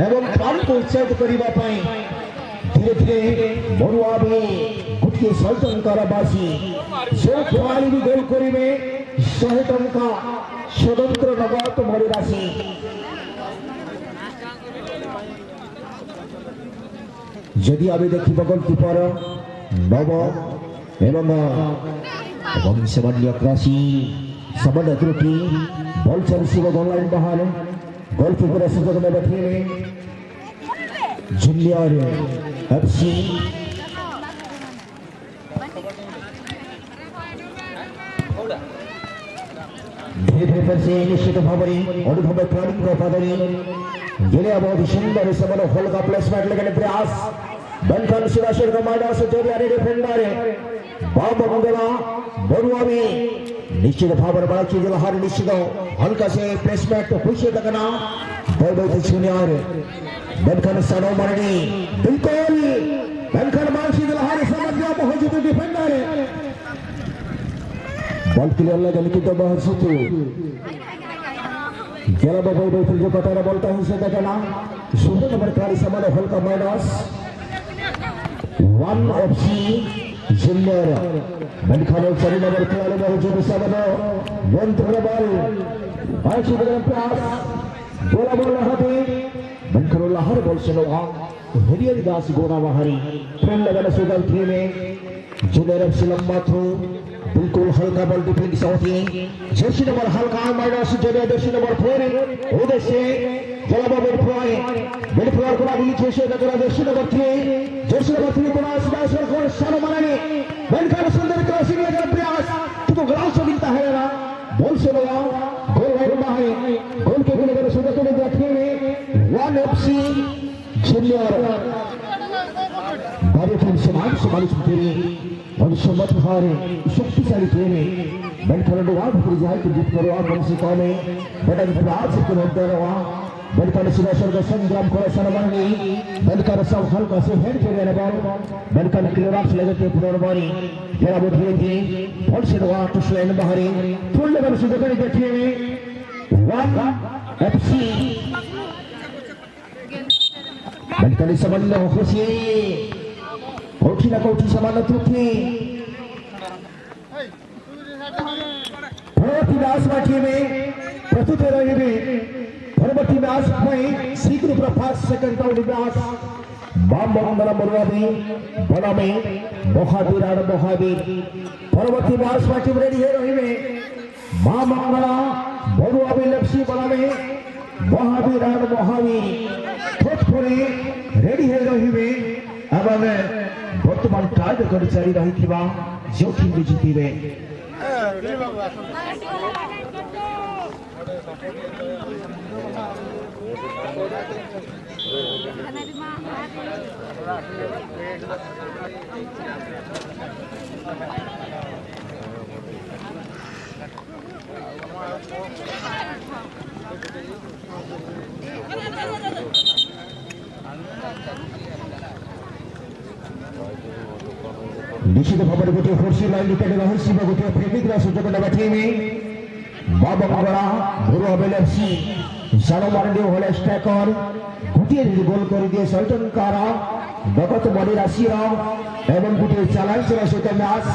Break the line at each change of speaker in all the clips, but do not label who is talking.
এবং প্রাণকে উৎসাহিত করিবা পাই ধীরে ধীরে বড়ুয়াবে গোটিଏ 100 ଟଙ୍କାର ବାସି ଯେଉଁ ଖେଳାଳି ବି ଗୋଲ କରିବେ 100 ଟଙ୍କା ସ୍ୱତନ୍ତ୍ର ନଗଦ ମଳି ରାଶି যদি আমি দেখিব গোলকিপার নব এবং সেমান্ডিয়া ক্রাসি সমান ত্রুটি বল চালিয়েছিল গোল লাইন বাহারে গোলকিপারের সুযোগ নেবে খেলে জুনিয়র এফসি ধীরে ধীরে ফেলছে নিশ্চিত ভাবে অনুভবে প্রাণিক পাদানি गेले बहुत सुंदर समन होल का प्लेसमेंट लेकिन प्रयास बनकर शिवाशर का माइडा से जोड़ी आने डिफेंडर बाब मंगला बरुआमी निश्चित भावर बड़ा चीज हर निश्चित हल्का से प्लेसमेंट खुशी तकना बहुत जूनियर बनकर सनो मरनी बिल्कुल बनकर मानसी हर समझ गया बहुत डिफेंडर बॉल क्लियर लगा लेकिन तो बहुत सुतु गेला बाबू बैठे जो कतारा बोलता है उसे देखना सुंदर नंबर 40 समाने हल्का माइनस 1 एफसी जूनियर बनखाने चली नंबर 4 में जो बिसाबनो यंत्र बॉल आखिर में प्रयास गोला बोल रहा है बनखरो लहर बॉल से लोहा हरियर दास गोरा वहारी ट्रेन लगाने सुगल थी में जूनियर एफसी लंबा थ्रो बिल्कुल हल्का बॉल डिफेंड होती जर्सी नंबर हल्का माइनस जर्सी नंबर 4 उधर से जलाबा मिडफील्डर को आगे नीचे देखा जर्सी नंबर 3 को स्मैश को शानो मारने बनकर सुंदर क्रॉसिंग का प्रयास तो ग्राउंड से मिलता है ना बॉल से लगा गोल लाइन बाहर गोल के लिए अगर सुंदर को देखिए 1 एफसी जूनियर बारे फिर समान तेरी और सम्मत हारे शक्तिशाली टीम बनकर वाद पर जाए कि जीत करो आप कम से कम बड़ा प्रयास से होता रहा बनकर शिवाशर का संग्राम को सनमानी बनकर सब हल्का से हेड के देने बॉल बनकर क्लियरेंस लगते पुनर्वारी जरा वो धीरे धीरे बॉल से दवा टच लाइन बाहरी फुल लेवल से देखने देखिए 1 एफसी बनकर समन्वय खुशी कोठी ना कोठी समान त्रुटि परवर्ती दास माठी में प्रस्तुत रहिबे परवर्ती दास में शीघ्र प्रभास सेकंड टाउन दास बाम बंदरा बरुआबी बनामे बहादुर और बहादुर परवर्ती दास माठी रेडी है रहिबे बाम बंदरा बरुआबी लक्ष्मी बनामे बहादुर और बहादुर ठोट करे रेडी है रहिबे अब बर्तमान टाइम कर जारी रही जो टीम जीतबे निश्चित भाव में गोटे फोर्सी लाइन विकेट रहस्य गोटे फेमिक सुजोग नेबा टीम बाबा बड़ा भोर हबेल एफसी सानो मारंडी होल स्ट्राइकर गोटे गोल कर दिए 100 टंकार नगद मणि राशि एवं गोटे चैलेंज सहित मैच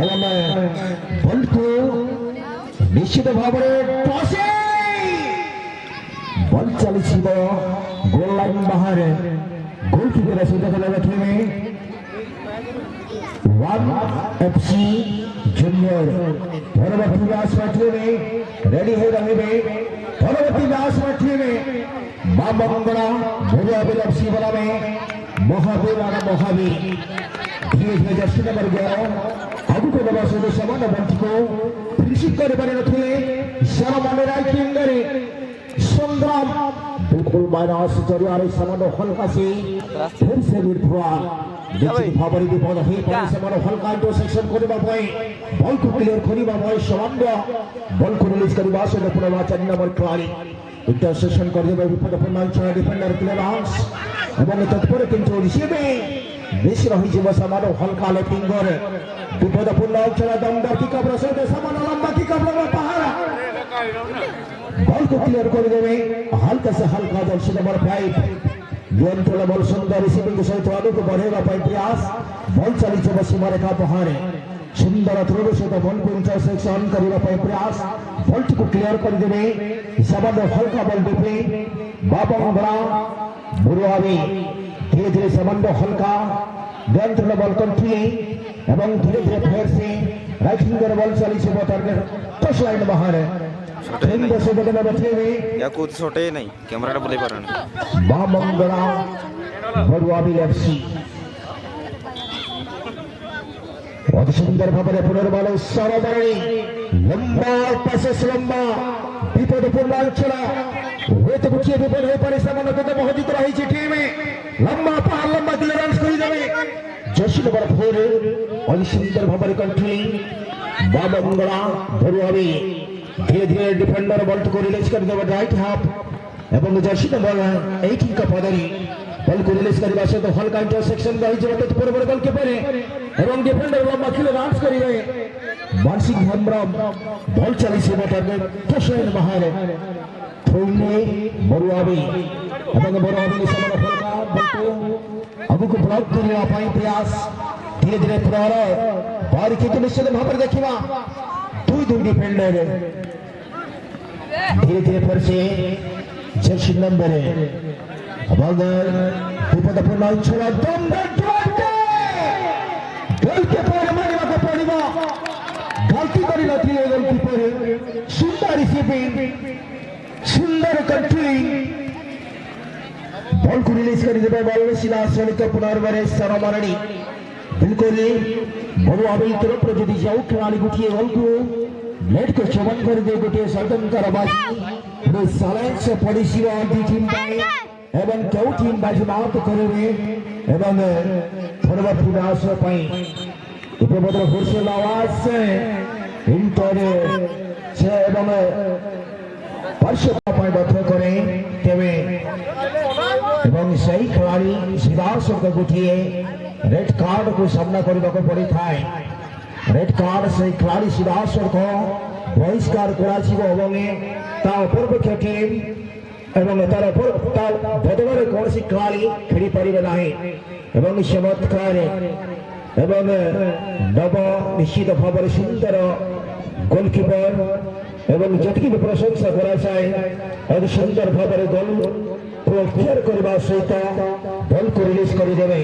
एवं बॉल को निश्चित भाव में टॉसे बॉल चली गोल लाइन बाहर गोलकीपर सुजोग नेबा टीम 1 एफसी जूनियर परवर्ती व्यास पाठी में रेडी है रहिबे परवर्ती व्यास पाठी में बाबा मंगला भोरिया एफसी वाला में महावीर और महावीर धीरे धीरे जर्सी नंबर 11 आगु को दबा से समान बंच को फिनिशिंग करे बने नथले सारा माने राइटिंग करे संग्राम बिल्कुल माइनस जरियारे समान हल्का से फिर से विड्रॉल देखिए भावरी विपद है पर समान हल्का इंटरसेक्शन करबा भाई बॉल को क्लियर करबा भाई समान बॉल को रिलीज करबा से पुनः 4 नंबर खिलाड़ी इंटरसेक्शन कर देबा विपद पूर्ण डिफेंडर क्लियरेंस एवं तत्पर किंतु रिसीवे बेस रही जीव समान हल्का लेटिंग करे विपद पूर्ण चला दमदार की कब्र से समान लंबा की कब्र में पहाड़ा बॉल को क्लियर कर देवे हल्का से हल्का जर्सी नंबर 5 नियंत्रण बल सुंदर रिसीविंग सहित आगे को बढ़ेगा प्रयास बल चली सीमा रेखा पहाड़े सुंदर थ्रो सहित बल को इंटरसेक्शन करने प्रयास बल को क्लियर कर देवे सामान्य हल्का बल देवे बाबा बुरुआवी धीरे धीरे सामान्य हल्का नियंत्रण बल कंट्री एवं धीरे धीरे फिर से राइट फिंगर बल चली से टारगेट टच लाइन बाहर है
या कुछ छोटे नहीं कैमरा बोले पर
बामंगला बरुआबी एफसी बहुत सुंदर भावे पुनर्बाल सरबाणी लंबा पासेस लंबा विपदपूर्ण चला हयতো गुटिए विपद हो पारे सामान्य तो बहुत रही टीम लंबा पार लंबा क्लियरेंस कर देवे जर्सी नंबर 4 बहुत सुंदर भावे कंट्री बामंगला बरुआबी धीरे धीरे डिफेंडर बल को रिलीज कर देवे राइट हाफ एवं जर्सी नंबर 18 का पदारी बल को रिलीज करने से तो हल्का इंटरसेक्शन रही जब तो पूरे बल के परे एवं डिफेंडर लंबा किलो डांस करिवे मानसिक हेमब्रम बल चली से टारगेट टचलाइन बाहर थ्रोने बरुआबी एवं बरुआबी समय हल्का बल को आगु को ब्लॉक करने पाई प्रयास धीरे धीरे प्रहार बाहर के निश्चित भाव देखिवा दुई डिफेंडर धीरे धीरे फिर से जर्सी नंबर विपदपूर्ण छड़ा गोलकीपर मारिबा पड़िबा गलती करी नथिले गोलकीपर सुंदर रिसीविंग सुंदर कंट्रोलिंग बॉल को रिलीज कर देबे बॉल सीधा सलित पुनर्बारे सरमारणी बिल्कुल बरुआबी तरफ यदि जाऊ खिलाड़ी गुटिए बॉल को नेट को चमन कर दे गोटे सर्दन करबासी साइलेंस से पड़िसिबा दी टीम पाए एवं केउ टीम बाजी माउट करबे एवं परवर्ती दास पाई उपबद्र हुरसेल आवाज से इंटर से एवं परशुता पाई बथ करे तेवे एवं सही खिलाड़ी सीधा से गुटिए रेड कार्ड को सामना करने को पड़ी था रेड कार्ड से खिलाड़ी सीधा को बहिष्कार करापक्ष टीम एवं तार बदले कौन सी खिलाड़ी खेली पारे ना चमत्कार एवं नव निश्चित भाव सुंदर गोलकीपर एवं जटकी प्रशंसा कर सुंदर भाव गोल को क्लियर करने सहित बल को रिलीज करदे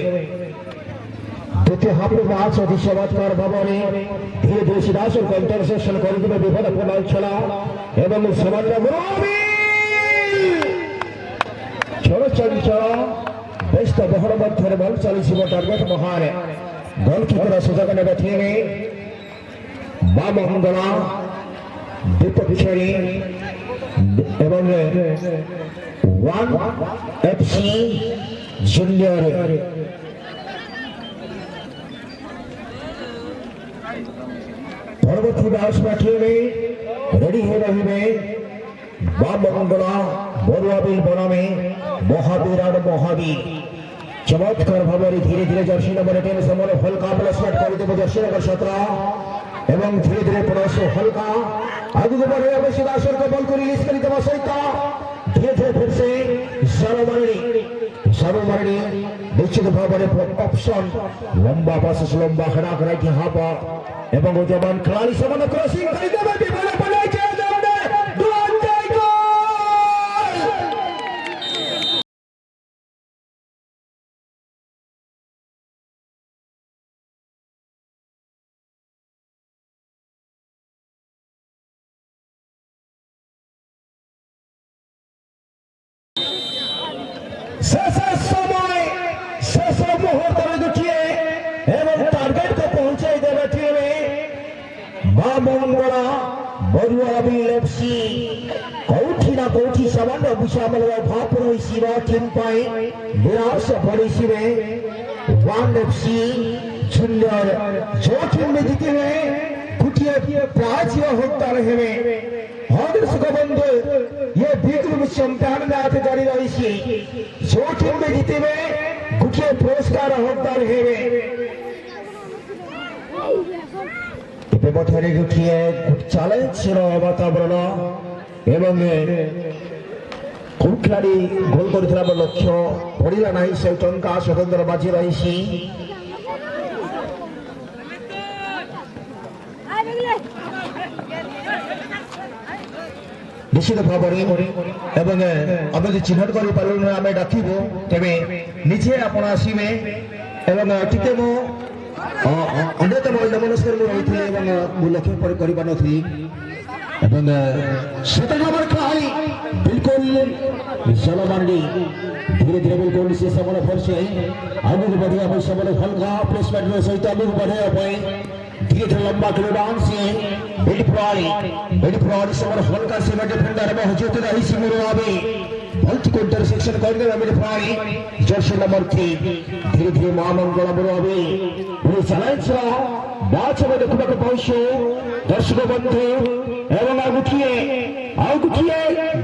द्वितीय हाफ मैच अति चमत्कार भाव धीरे धीरे सीधा इंटरसेक्शन कर विपदपूर्ण छड़ा एवं सामान्य छोड़ चंचल व्यस्त बहर मध्य बल चली टारगेट महान गोलकीपर सुजोग ने बामंगला विपक्षी एवं 1 FC जूनियर परवर्ती मैच में रेडी हो रही बामंगला बरुआबी बनामे महावीर और महावीर चमत्कार भाव धीरे धीरे जर्सी नंबर 10 समय हल्का प्लेसमेंट कर देवे जर्सी नंबर 17 एवं धीरे धीरे प्रयास हल्का आगे को बढ़े सीधा को बल को रिलीज कर देवा सहित धीरे धीरे फिर से सर्वमरणी निश्चित भाव ऑप्शन लंबा पास लंबा खड़ा कराई हाफ एवं जवान खिलाड़ी समान क्रॉसिंग कर देवे विफल बने समय शेष मुहूर्त गुटिए एवं टारगेट को पहुंचे देवे टीम बामंगला बरुआबी एफसी कौठी ना कौठी सामान्य विषामल भाप रही टीम पाई निराश पड़ी 1 FC जूनियर जो टीम में जीते हुए गुटिए प्राच्य होता रहे बंधु ये विक्रम चैंपियन मैच जारी रही जो टीम में जीते हुए गुटिए पुरस्कार होता रहे गुटिए चैलेंज वातावरण এবং কোন খেলাড়ি গোল করেছিল আমার লক্ষ্য পড়িলা নাই সেই টঙ্কা স্বতন্ত্র বাজি রয়েছি নিশ্চিত ভাବରେ এবং আমি যদি চিহ্ନଟ କରିପାରିଲୁ ଆମେ ଡାକିବୁ ତେବେ ନିଜେ ଆପଣ ଆସିବେ ଏବଂ ଟିକେ ମୁଁ ଅନ୍ୟତମ ଅନ୍ୟମନସ୍କ ମୁଁ ରହିଥିଲି ଏବଂ ମୁଁ ଲକ୍ଷ୍ୟ କରିପାରିନଥିଲି ଏବଂ 7 नंबर खेलाड़ी बिल्कुल जलमांडी धीरे धीरे बिल्कुल से समय फिर से आगे बढ़िया भाई समय हल्का प्लेसमेंट में सहित आगे बढ़िया भाई धीरे धीरे लंबा खिलाड़ी से बेड फ्रॉड समय हल्का से डिफेंडर में हजूत रही सिमरो आवे बॉल को इंटरसेक्शन कर दे बेड फ्रॉड जर्सी नंबर 3 धीरे धीरे महामंगल बरोवे वो चैलेंज रहा मैच में देखने को पहुंचे दर्शक बंधु एवं आगुठिए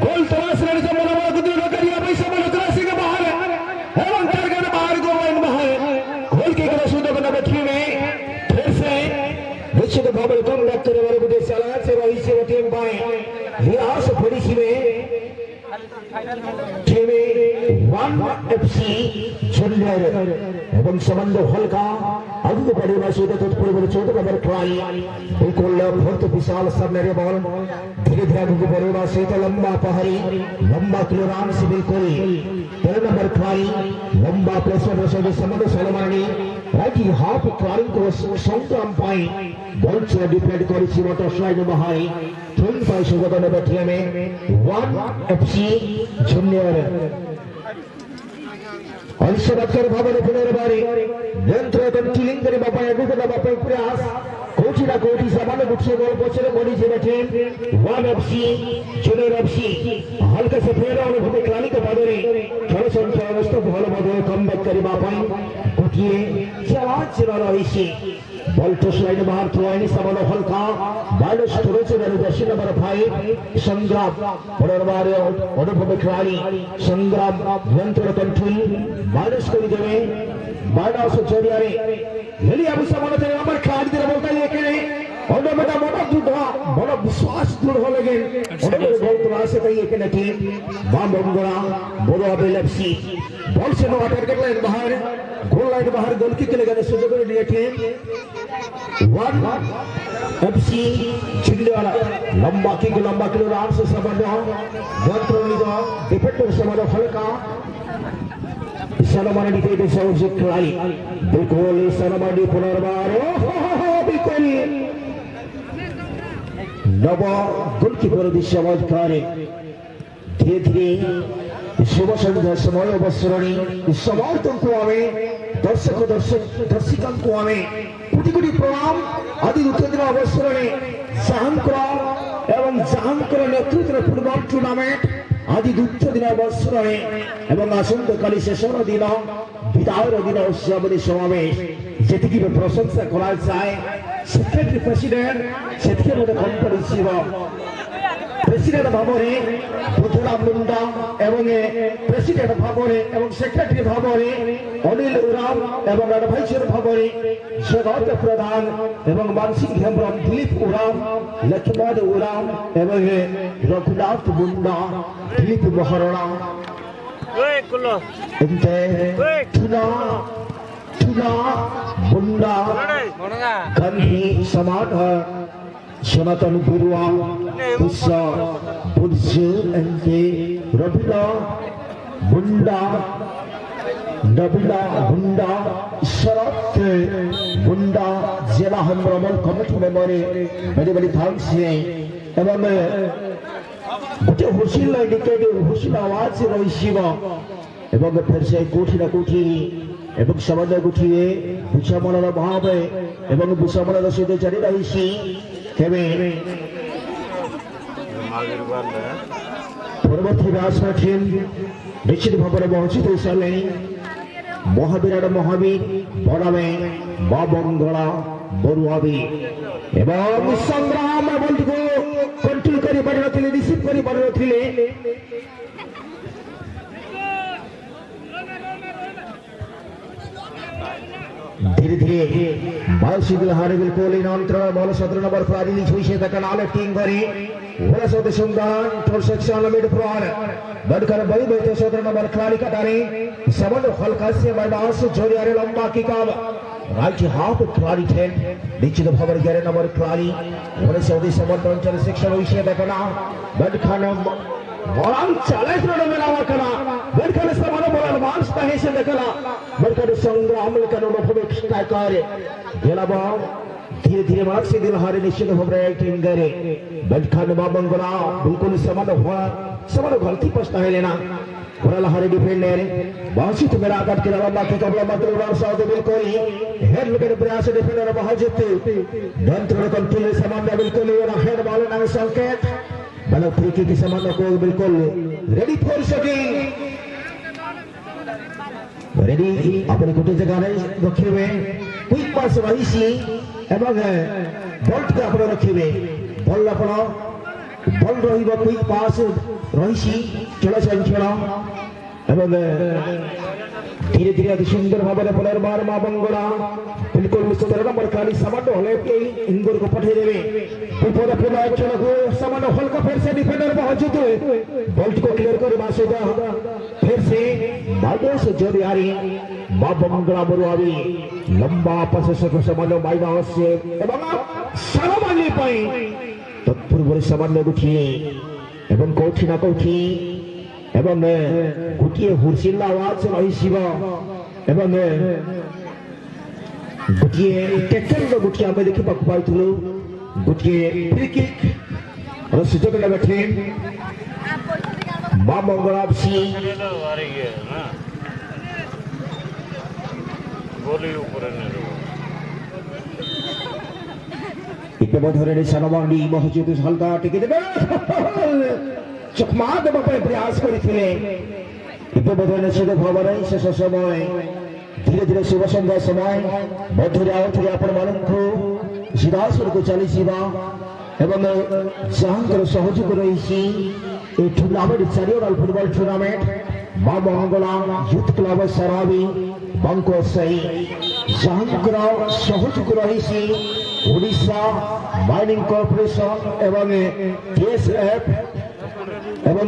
गोल तलाश रहे थे मनोबल को दूर करिए भाई सब तलाशी के बाहर एवं टारगेट बाहर को लाइन बाहर गोल के करे सुधो बना बैठी में फिर से निश्चित भाव में कम रखते रहे वाले विदेश चला से वही से टीम पाए लिहाज से बड़ी सी में टीम 1 एफसी जूनियर एवं संबंध हल्का आगे बढ़ेगा सीधे तो पूरे बड़े छोटे नंबर ट्राई बिल्कुल बहुत विशाल सबने बॉल धीरे धीरे आगे बढ़ेगा सीधे लंबा पहाड़ी लंबा क्लियरेंस से बिल्कुल 3 नंबर ट्राई लंबा प्लेसमेंट से संबंध सलमानी राइट हाफ ट्राई को संग्राम पाई बॉल से डिफेंड कर सी मोटर स्लाइड बाहर ट्रेन पाई सुगत ने बैठे में 1 एफसी जूनियर अंशवत्तर भावने पुनर्बारी नियंत्रण टीलिंग करे बापा एगो के बापा प्रयास कोठी ना कोठी सामान्य गुच्छे गोल पछरे बड़ी जे बैठे 1 एफसी जूनियर एफसी हल्का से फेरा और भूमि क्लानी के बादरे खेल संचालन अवस्था भालो भालो कम बैक करे बापा कोठिए चला रही से बॉल टू स्लाइड बाहर थ्रो आईनी सामान्य हल्का बालो स्टोरेज से दर्शी नंबर 5 संग्राम पुनर्बारी अनुभव खिलाड़ी संग्राम नियंत्रण कंट्रोल माइनस कर देवे माइनस जरिया रे हेली अब सामान ते हमर खाड़ दे बोलता है कि ओडो बेटा मोटा दूधा बड़ा विश्वास दूर हो लगे ओडो गोल तो आसे कही कि नटी बाम बंगड़ा बोलो अबे एफसी बॉल से नो टारगेट लाइन बाहर गोल लाइन बाहर गोल किक लगा सुजोग ने टीम 1 एफसी चिल्लाला लंबा किक आराम से संबंध यंत्र निजा डिफेंडर संबंध हल्का सलमानी के सौजी खिलाड़ी बिल्कुल सलमानी पुनर्बार बिल्कुल नव गोलकीपर दिशावाज कार्य धीरे धीरे शुभ संध्या समय अवसरणी समर्थन को हमें दर्शकों को हमें कोटि कोटि प्रणाम आदि उत्तर अवसरणी जहांकर एवं जहांकर नेतृत्व फुटबॉल टूर्नामेंट आदि द्वितीय दिन अवसरणे एवं आसंतकाली शेषर दिन विदायर दिन उत्सव समावेश जेतिकी प्रशंसा करा जाए सेक्रेटरी प्रेसिडेंट सेतिके मते कंपनी प्रेसिडेंट भावरे बुद्धरा मुंडा एवं प्रेसिडेंट भावरे एवं सेक्रेटरी भावरे अनिल उराम एवं एडवाइजर भावरे जगत प्रधान एवं मानसिक हेम्ब्रम दिलीप उराम लक्ष्मण उराम एवं रघुनाथ मुंडा दिलीप महाराणा टुना मुंडा गांधी समाज सनातन गुरुआ पुष्पा बुर्ज एंके रबिला मुंडा नबिला मुंडा शरत मुंडा जिला हमरमल कमिटी मेंबर बड़ी बड़ी थैंक्स है एवं गोटे हुसिल इंडिकेट हुसिल आवाज रही एवं फिर से कोठी ना कोठी एवं समन्वय गुठिए बुझामणार भाव एवं बुझामणार सहित जारी रही परवर्ती मैच में टीम निश्चित भाव में पहुंची हो सारे महावीर महावीर बनामे मां बंगला बरुआबी एवं संग्राम बंधु को कंट्रोल करी पारि नथिले रिसीव करी पारि नथिले धीरे धीरे बाउसी दुल्हारे बिल्कुल इन अंतराल बॉल 17 नंबर पर रिलीज हुई से तक नाले टीम करी बोला सोते सुंदर टोल सेक्शन मिड फ्रॉन बढ़कर बड़ी बेटे 17 नंबर खिलाड़ी कटारे समन हल्का से मैदान से जोरियारे लंबा की काम राइट हाफ खिलाड़ी थे निश्चित भाव 11 नंबर खिलाड़ी बोले सोते समन अंचल सेक्शन हुई से तक ना बढ़कर Orang challenge sudah menawarkan, berkali sama bola advance tahe se dekala, berkali संग्राम लेकर उन्होंने striker, गेला बॉल धीरे-धीरे मार्ग से दिल हारे निश्चित हो रहा है टीम करे, berkali बाबंगला बिल्कुल समान गलती पछता है लेना, बोला हारे डिफेंडर, बांसी तो मेरा आकर के लंबा के कबला मतलब राम साहब बिल्कुल हेड लेकर प्रयास डिफेंडर बाहर जीते, दंत्र कंट्रोल समान बिल्कुल ये हेड बॉल ना संकेत मतलब फ्री किक समान को बिल्कुल रेडी फॉर शॉटिंग रेडी अपने कुटे जगह रखे हुए क्विक पास रही सी एवं बॉल के अपने रखे हुए बॉल रही क्विक पास रही सी चला एवं धीरे धीरे अति सुंदर भाव में प्लेयर बार मां बंगला बिल्कुल 17 नंबर खाली समान हले के इंदौर को पठे देवे विपद खेला चलो को समान हल का फिर से डिफेंडर पहुंच चुके बॉल को क्लियर कर बासुदा फिर से बादल से जोड़ी आ रही मां बंगला बरुआवी लंबा पास से समान बाईबा से एवं सामान्य पाई तत्पूर्व सामान्य उठिए एवं कोठी ना कोठी एवं गुटिए हुरसिल्ला आवाज रही शिव एवं गुटिए टैकल रो गुटिए हमें देखि पाक पाइथुलो गुटिए फ्री किक और सुजोग ले बैठे मां मंगलापसी
गोली ऊपर ने
इतने सनवाणी मौजूद हल्का टिके देवे चकमा देवा प्रयास करते निश्चित भाव में शेष समय धीरे धीरे शुभ संध्या समय मधुरे आउथरे आपण मानू सीधासुर को चली एवं जहां सहयोग रही टूर्नामेंट 4 फुटबॉल टूर्नामेंट मां मंगला यूथ क्लब सराबी बंको सही जहां सहयोग रही ओडिशा माइनिंग कॉर्पोरेशन एवं केएसएफ एवं